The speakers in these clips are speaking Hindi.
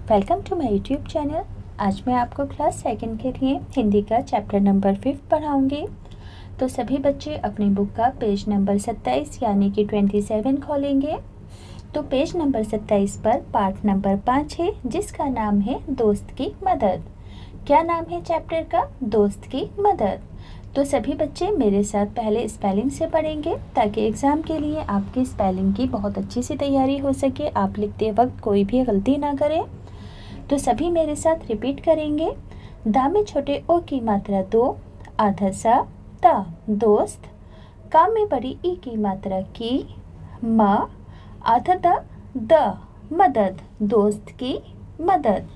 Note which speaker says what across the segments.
Speaker 1: Welcome to my YouTube channel. आज मैं आपको क्लास सेकंड के लिए हिंदी का चैप्टर नंबर 5 पढ़ाऊंगी। तो सभी बच्चे अपनी बुक का पेज नंबर 27 यानी कि 27 खोलेंगे। तो पेज नंबर 27 पर पार्ट नंबर 5 है, जिसका नाम है दोस्त की मदद। क्या नाम है चैप्टर का? दोस्त की मदद। तो सभी बच्चे मेरे साथ पहले स्पेलिंग से पढ़ेंगे ताकि एग्ज़ाम के लिए आपकी स्पेलिंग की बहुत अच्छी सी तैयारी हो सके, आप लिखते वक्त कोई भी गलती ना करें। तो सभी मेरे साथ रिपीट करेंगे। दा में छोटे ओ की मात्रा 2, आधा सा ता दोस्त। का में बड़ी ई की मात्रा की, मा आधा द मदद, दोस्त की मदद।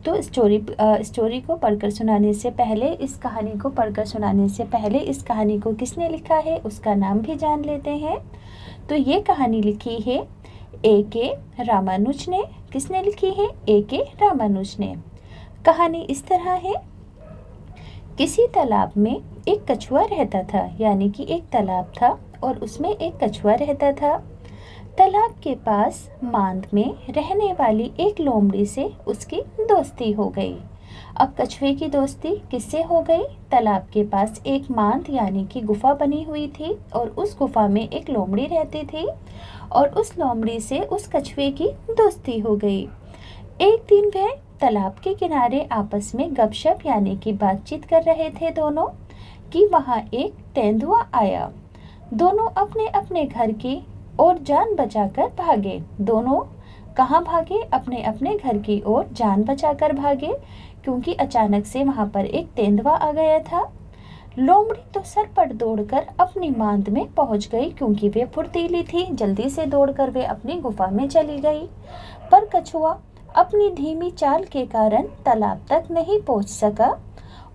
Speaker 1: तो स्टोरी को पढ़कर सुनाने से पहले, इस कहानी को पढ़कर सुनाने से पहले इस कहानी को किसने लिखा है उसका नाम भी जान लेते हैं। तो ये कहानी लिखी है A.K. रामानुज ने। किसने लिखी है? A.K. रामानुज ने। कहानी इस तरह है। किसी तालाब में एक कछुआ रहता था, यानी कि एक तालाब था और उसमें एक कछुआ रहता था। तालाब के पास मांद में रहने वाली एक लोमड़ी से उसकी दोस्ती हो गई। अब कछुए की दोस्ती किससे हो गई? तालाब के पास एक मांद यानी कि गुफा बनी हुई थी और उस गुफा में एक लोमड़ी रहती थी और उस लोमड़ी से उस कछुए की दोस्ती हो गई। एक दिन वह तालाब के किनारे आपस में गपशप यानी कि बातचीत कर रहे थे दोनों कि वहाँ एक तेंदुआ आया। दोनों अपने अपने घर की और जान बचाकर भागे। दोनों कहाँ भागे? अपने अपने घर की ओर जान बचाकर भागे, क्योंकि अचानक से वहाँ पर एक तेंदुआ आ गया था। लोमड़ी तो सरपट दौड़कर अपनी मांद में पहुँच गई, क्योंकि वे फुर्तीली थी। जल्दी से दौड़कर वे अपनी गुफा में चली गई। पर कछुआ अपनी धीमी चाल के कारण तालाब तक नहीं पहुँच सका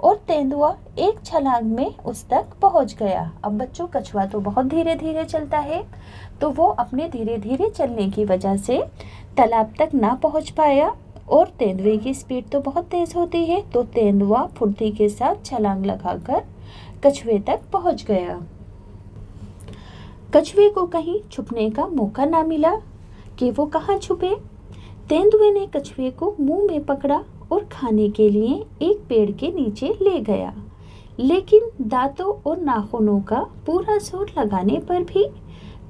Speaker 1: और तेंदुआ एक छलांग में उस तक पहुंच गया। अब बच्चों, कछुआ तो बहुत धीरे धीरे चलता है, तो वो अपने धीरे धीरे चलने की वजह से तालाब तक ना पहुंच पाया और तेंदुए की स्पीड तो बहुत तेज होती है, तो तेंदुआ फुर्ती के साथ छलांग लगाकर कछुए तक पहुंच गया। कछुए को कहीं छुपने का मौका ना मिला कि वो कहाँ छुपे। तेंदुए ने कछुए को मुंह में पकड़ा और खाने के लिए एक पेड़ के नीचे ले गया, लेकिन दांतों और नाखूनों का पूरा जोर लगाने पर भी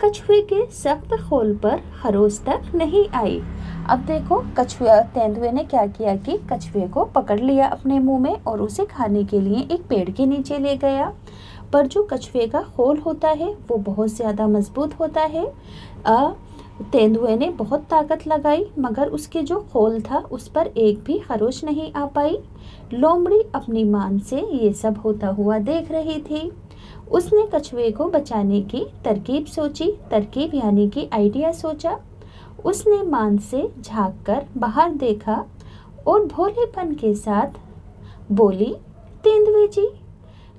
Speaker 1: कछुए के सख्त खोल पर खरोच तक नहीं आई। अब देखो, तेंदुए ने क्या किया कि कछुए को पकड़ लिया अपने मुंह में और उसे खाने के लिए एक पेड़ के नीचे ले गया। पर जो कछुए का खोल होता है वो बहुत ज़्यादा मजबूत होता है। तेंदुए ने बहुत ताकत लगाई, मगर उसके जो खोल था उस पर एक भी खरोच नहीं आ पाई। लोमड़ी अपनी मान से ये सब होता हुआ देख रही थी। उसने कछुए को बचाने की तरकीब सोची। तरकीब यानी कि आइडिया सोचा। उसने मान से झांककर बाहर देखा और भोलेपन के साथ बोली, तेंदुए जी,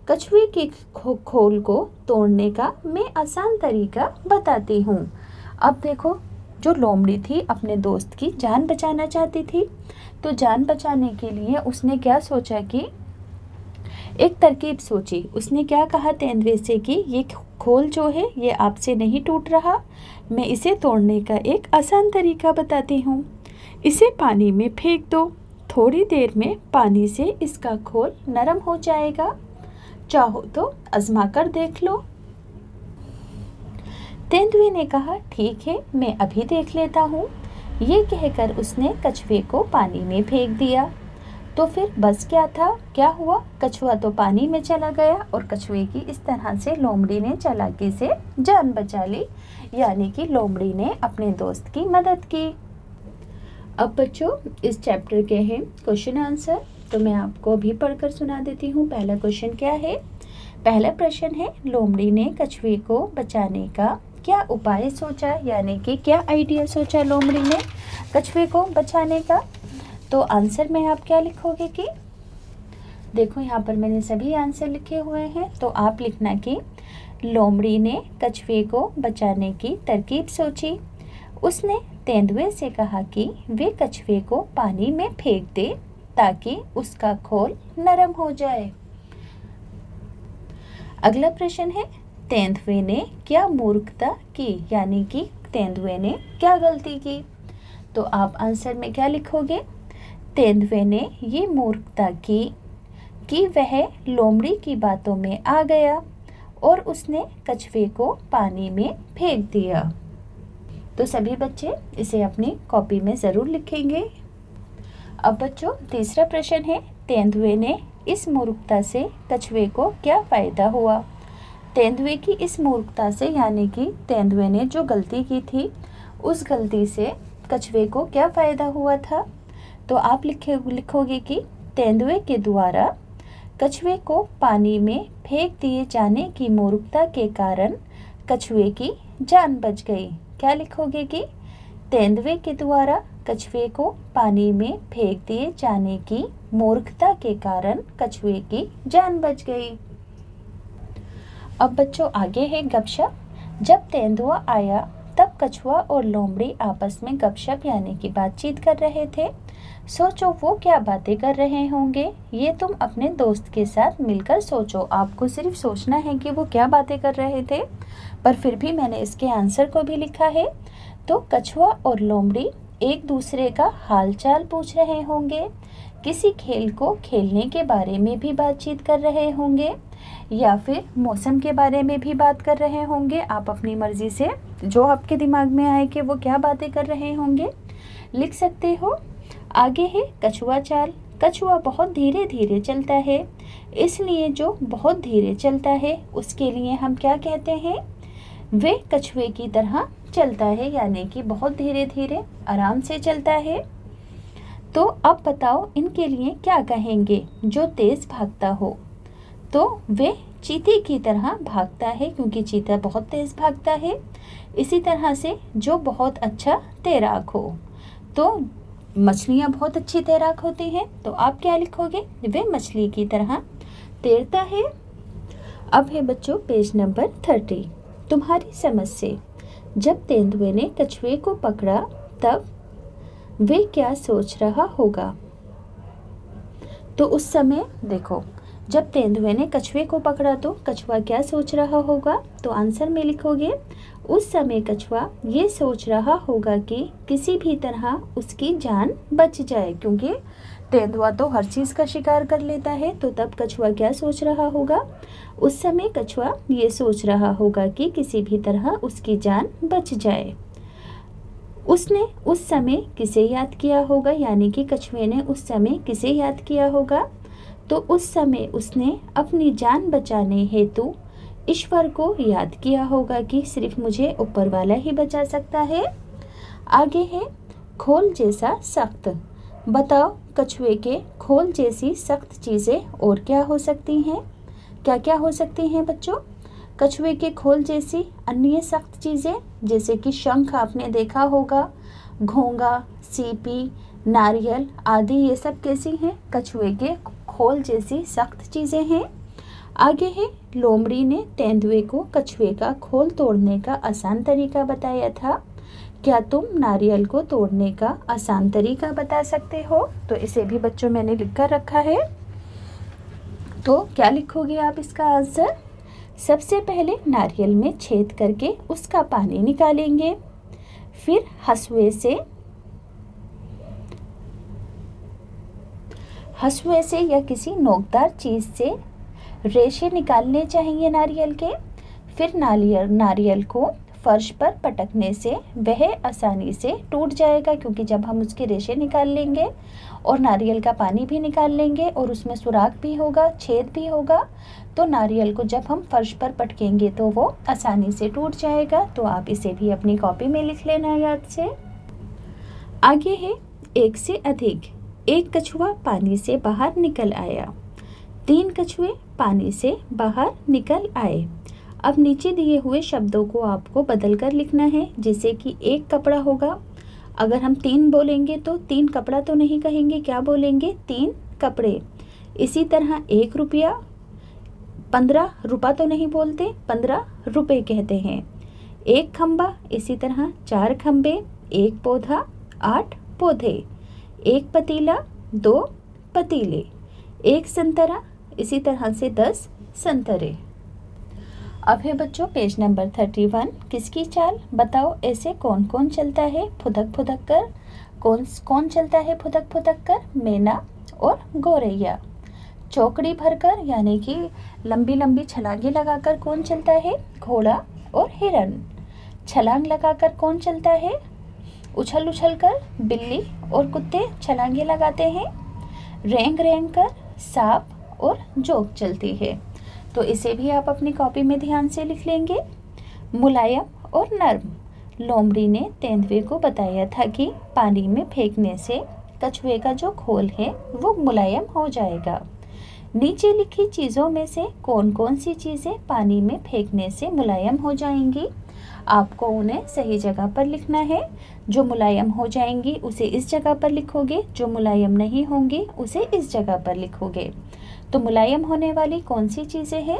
Speaker 1: कछुए के खोल को तोड़ने का मैं आसान तरीका बताती हूँ। अब देखो, जो लोमड़ी थी अपने दोस्त की जान बचाना चाहती थी, तो जान बचाने के लिए उसने क्या सोचा कि एक तरकीब सोची। उसने क्या कहा तेंदुए से कि ये खोल जो है ये आपसे नहीं टूट रहा, मैं इसे तोड़ने का एक आसान तरीका बताती हूँ। इसे पानी में फेंक दो, थोड़ी देर में पानी से इसका खोल नरम हो जाएगा, चाहो तो आजमा कर देख लो। तेंदुए ने कहा, ठीक है, मैं अभी देख लेता हूँ। ये कहकर उसने कछुए को पानी में फेंक दिया। तो फिर बस क्या हुआ? कछुआ तो पानी में चला गया और कछुए की इस तरह से लोमड़ी ने चालाकी से जान बचा ली, यानी कि लोमड़ी ने अपने दोस्त की मदद की। अब बच्चों, इस चैप्टर के हैं क्वेश्चन आंसर, तो मैं आपको अभी पढ़कर सुना देती हूँ। पहला क्वेश्चन क्या है? पहला प्रश्न है, लोमड़ी ने कछुए को बचाने का क्या उपाय सोचा, यानी कि क्या आइडिया सोचा लोमड़ी ने कछुए को बचाने का। तो आंसर में आप क्या लिखोगे कि देखो, यहाँ पर मैंने सभी आंसर लिखे हुए हैं, तो आप लिखना कि लोमड़ी ने कछुए को बचाने की तरकीब सोची। उसने तेंदुए से कहा कि वे कछुए को पानी में फेंक दे ताकि उसका खोल नरम हो जाए। अगला प्रश्न है, तेंदुए ने क्या मूर्खता की, यानी कि तेंदुए ने क्या गलती की। तो आप आंसर में क्या लिखोगे? तेंदुए ने ये मूर्खता की कि वह लोमड़ी की बातों में आ गया और उसने कछुए को पानी में फेंक दिया। तो सभी बच्चे इसे अपनी कॉपी में ज़रूर लिखेंगे। अब बच्चों तीसरा प्रश्न है, तेंदुए ने इस मूर्खता से कछुए को क्या फ़ायदा हुआ? तेंदुए की इस मूर्खता से यानी कि तेंदुए ने जो गलती की थी उस गलती से कछुए को क्या फ़ायदा हुआ था? तो आप लिखोगे कि तेंदुए के द्वारा कछुए को पानी में फेंक दिए जाने की मूर्खता के कारण कछुए की जान बच गई। क्या लिखोगे कि तेंदुए के द्वारा कछुए को पानी में फेंक दिए जाने की मूर्खता के कारण कछुए की जान बच गई। अब बच्चों आगे है गपशप। जब तेंदुआ आया तब कछुआ और लोमड़ी आपस में गपशप यानी कि बातचीत कर रहे थे। सोचो वो क्या बातें कर रहे होंगे, ये तुम अपने दोस्त के साथ मिलकर सोचो। आपको सिर्फ सोचना है कि वो क्या बातें कर रहे थे, पर फिर भी मैंने इसके आंसर को भी लिखा है। तो कछुआ और लोमड़ी एक दूसरे का हालचाल पूछ रहे होंगे, किसी खेल को खेलने के बारे में भी बातचीत कर रहे होंगे या फिर मौसम के बारे में भी बात कर रहे होंगे। आप अपनी मर्जी से जो आपके दिमाग में आए कि वो क्या बातें कर रहे होंगे लिख सकते हो। आगे है कछुआ चाल। कछुआ बहुत धीरे धीरे चलता है, इसलिए जो बहुत धीरे चलता है उसके लिए हम क्या कहते हैं? वे कछुए की तरह चलता है, यानी कि बहुत धीरे धीरे आराम से चलता है। तो अब बताओ इनके लिए क्या कहेंगे? जो तेज भागता हो, तो वे चीते की तरह भागता है क्योंकि चीता बहुत तेज भागता है। इसी तरह से जो बहुत अच्छा तैराक हो, तो मछलियाँ बहुत अच्छी तैराक होती हैं, तो आप क्या लिखोगे? वे मछली की तरह तैरता है। अब है बच्चों पेज नंबर 30। तुम्हारी समझ से जब तेंदुए ने कछुए को पकड़ा तब वे क्या सोच रहा होगा? तो उस समय देखो, जब तेंदुए ने कछुए को पकड़ा तो कछुआ क्या सोच रहा होगा? तो आंसर में लिखोगे, उस समय कछुआ ये सोच रहा होगा कि किसी भी तरह उसकी जान बच जाए, क्योंकि तेंदुआ तो हर चीज़ का शिकार कर लेता है। तो तब कछुआ क्या सोच रहा होगा? उस समय कछुआ ये सोच रहा होगा कि किसी भी तरह उसकी जान बच जाए। उसने उस समय किसे याद किया होगा, यानी कि कछुए ने उस समय किसे याद किया होगा? तो उस समय उसने अपनी जान बचाने हेतु ईश्वर को याद किया होगा कि सिर्फ मुझे ऊपर वाला ही बचा सकता है। आगे है खोल जैसा सख्त। बताओ कछुए के खोल जैसी सख्त चीज़ें और क्या हो सकती हैं? क्या क्या हो सकती हैं बच्चों? कछुए के खोल जैसी अन्य सख्त चीज़ें जैसे कि शंख आपने देखा होगा, घोंगा, सीपी, नारियल आदि, ये सब कैसी हैं? कछुए के खोल जैसी सख्त चीज़ें हैं। आगे है लोमड़ी ने तेंदुए को कछुए का खोल तोड़ने का आसान तरीका बताया था। क्या तुम नारियल को तोड़ने का आसान तरीका बता सकते हो? तो इसे भी बच्चों मैंने लिख कर रखा है। तो क्या लिखोगे आप इसका आंसर? सबसे पहले नारियल में छेद करके उसका पानी निकालेंगे, फिर हंसुए से या किसी नोकदार चीज़ से रेशे निकालने चाहिए नारियल के। फिर नारियल को फर्श पर पटकने से वह आसानी से टूट जाएगा, क्योंकि जब हम उसके रेशे निकाल लेंगे और नारियल का पानी भी निकाल लेंगे और उसमें सुराख भी होगा, छेद भी होगा, तो नारियल को जब हम फर्श पर पटकेंगे तो वो आसानी से टूट जाएगा। तो आप इसे भी अपनी कॉपी में लिख लेना याद से। आगे है एक से अधिक। एक कछुआ पानी से बाहर निकल आया, 3 कछुए पानी से बाहर निकल आए। अब नीचे दिए हुए शब्दों को आपको बदल कर लिखना है, जैसे कि एक कपड़ा होगा। अगर हम 3 बोलेंगे तो 3 कपड़ा तो नहीं कहेंगे, क्या बोलेंगे? 3 कपड़े। इसी तरह 1 रुपया, 15 रुपया तो नहीं बोलते, 15 रुपए कहते हैं। 1 खंबा, इसी तरह 4 खंबे। 1 पौधा, 8 पौधे। 1 पतीला, 2 पतीले। 1 संतरा, इसी तरह से 10 संतरे। अब है बच्चों पेज नंबर 31। किसकी चाल? बताओ ऐसे कौन कौन चलता है फुदक फुदक कर? कौन कौन चलता है फुदक फुदक कर? मैना और गौरैया। चौकड़ी भरकर यानी कि लंबी लंबी छलांगे लगाकर कौन चलता है? घोड़ा और हिरन। छलांग लगाकर कौन चलता है? उछल उछल कर बिल्ली और कुत्ते छलांगे लगाते हैं। रेंग रेंग कर सांप और जोंक चलती है। तो इसे भी आप अपनी कॉपी में ध्यान से लिख लेंगे। मुलायम और नर्म। लोमड़ी ने तेंदुए को बताया था कि पानी में फेंकने से कछुए का जो खोल है वो मुलायम हो जाएगा। नीचे लिखी चीज़ों में से कौन कौन सी चीज़ें पानी में फेंकने से मुलायम हो जाएंगी? आपको उन्हें सही जगह पर लिखना है। जो मुलायम हो जाएंगी उसे इस जगह पर लिखोगे, जो मुलायम नहीं होंगी उसे इस जगह पर लिखोगे। तो मुलायम होने वाली कौन सी चीज़ें हैं?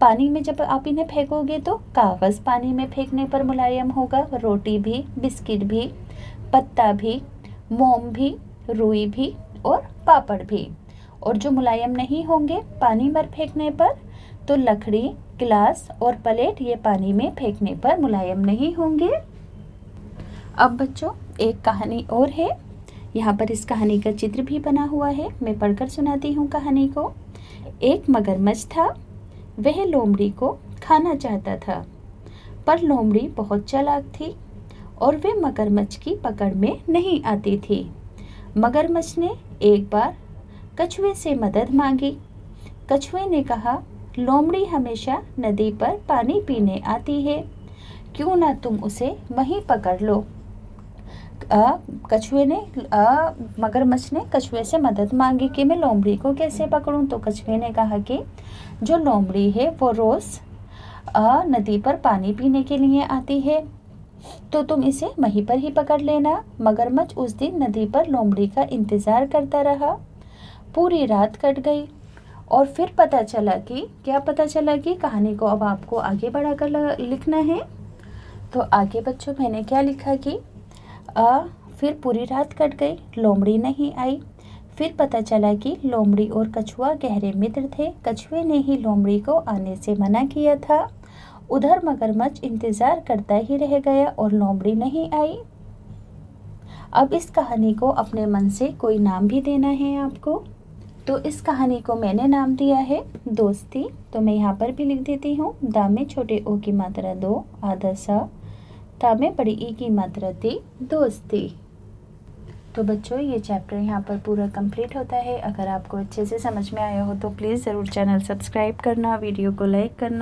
Speaker 1: पानी में जब आप इन्हें फेंकोगे तो कागज़ पानी में फेंकने पर मुलायम होगा, रोटी भी, बिस्किट भी, पत्ता भी, मोम भी, रुई भी और पापड़ भी। और जो मुलायम नहीं होंगे पानी में फेंकने पर, तो लकड़ी, गिलास और प्लेट ये पानी में फेंकने पर मुलायम नहीं होंगे। अब बच्चों एक कहानी और है। यहाँ पर इस कहानी का चित्र भी बना हुआ है, मैं पढ़कर सुनाती हूँ कहानी को। एक मगरमच्छ था, वह लोमड़ी को खाना चाहता था, पर लोमड़ी बहुत चालाक थी और वह मगरमच्छ की पकड़ में नहीं आती थी। मगरमच्छ ने एक बार कछुए से मदद मांगी। कछुए ने कहा, लोमड़ी हमेशा नदी पर पानी पीने आती है, क्यों ना तुम उसे वहीं पकड़ लो। मगरमच्छ ने कछुए से मदद मांगी कि मैं लोमड़ी को कैसे पकड़ूं। तो कछुए ने कहा कि जो लोमड़ी है वो रोज़ नदी पर पानी पीने के लिए आती है, तो तुम इसे वहीं पर ही पकड़ लेना। मगरमच्छ उस दिन नदी पर लोमड़ी का इंतज़ार करता रहा। पूरी रात कट गई और फिर पता चला कि कहानी को अब आपको आगे बढ़ाकर लिखना है। तो आगे बच्चों मैंने क्या लिखा कि फिर पूरी रात कट गई, लोमड़ी नहीं आई। फिर पता चला कि लोमड़ी और कछुआ गहरे मित्र थे। कछुए ने ही लोमड़ी को आने से मना किया था। उधर मगरमच्छ इंतज़ार करता ही रह गया और लोमड़ी नहीं आई। अब इस कहानी को अपने मन से कोई नाम भी देना है आपको। तो इस कहानी को मैंने नाम दिया है दोस्ती। तो मैं यहाँ पर भी लिख देती हूँ। दा में छोटे ओ की मात्रा 2, आधा सा, ता में बड़ी ई की मात्रा 3, दोस्ती। तो बच्चों ये चैप्टर यहाँ पर पूरा कंप्लीट होता है। अगर आपको अच्छे से समझ में आया हो तो प्लीज़ ज़रूर चैनल सब्सक्राइब करना, वीडियो को लाइक करना।